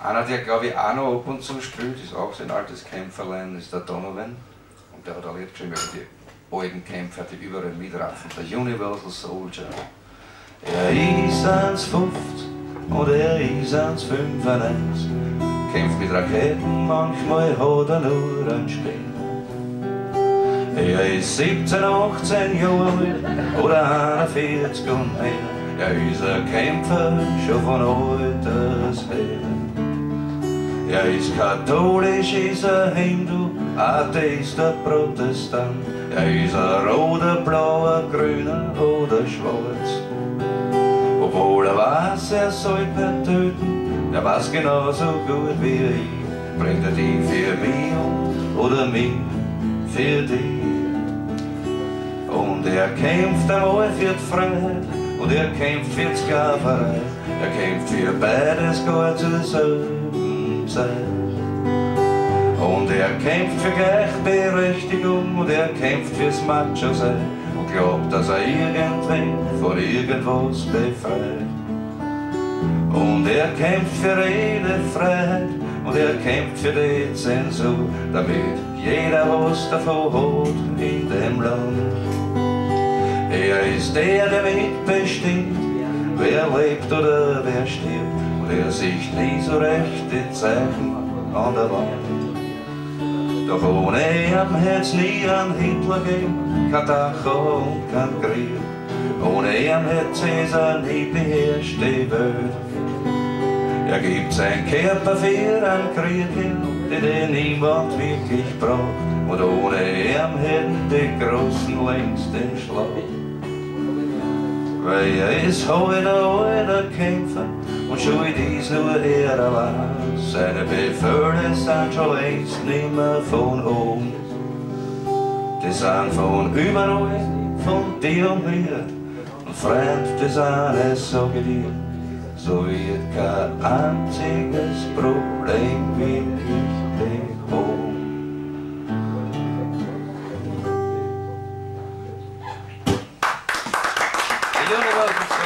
Einer, der glaube ich auch noch ab und zu spielt, ist auch so ein altes Kämpferlein, ist der Donovan. Und der hat ein Lied geschrieben über die alten Kämpfer, die überall mitraffen. Der Universal Soldier. Er ist 1,50 und er ist 1,95. Kämpft mit Raketen, manchmal hat er nur einen Speer. Er ist 17, 18 Jahre alt oder 41 und mehr. Er ist ein Kämpfer schon von alters her. Er ist katholisch, ist ein Hindu, Atheist, ein Protestant. Er ist ein roter, blauer, grüner oder schwarz. Obwohl er weiß, er soll nicht töten, er weiß genauso gut wie ich. Bringt er die für mich um oder mich für dich? Und er kämpft einmal für die Freiheit und er kämpft für die Sklaverei. Er kämpft für beides gar zur selben Zeit. Und er kämpft für Gleichberechtigung und er kämpft fürs Macho-Sein und glaubt, dass er irgendwen von irgendwas befreit. Und er kämpft für Redefreiheit und er kämpft für die Zensur, damit jeder was davon hat in dem Land. Er ist der, der mitbestimmt, wer lebt oder wer stirbt. Und er sieht nie so recht die Zeichen an der Wand. Doch ohne ihn hätt's nie einen Hitler gegeben, kein Dachau und kein Krieg. Ohne ihn hätt Cäsar nie beherrscht die Welt. Er gibt sein Körper für einen Krieg hin, den niemand wirklich braucht. Und ohne ihn hätten die Großen längst den Schlag. Weil er ist heute ein alter Kämpfer und schuld ist nur er allein. Seine Befehle sind schon längst nimmer von oben. Die sind von überall, von dir und mir. Und Freund des eines, sag ich dir, so wird kein einziges Problem wirklich bekommen. Universal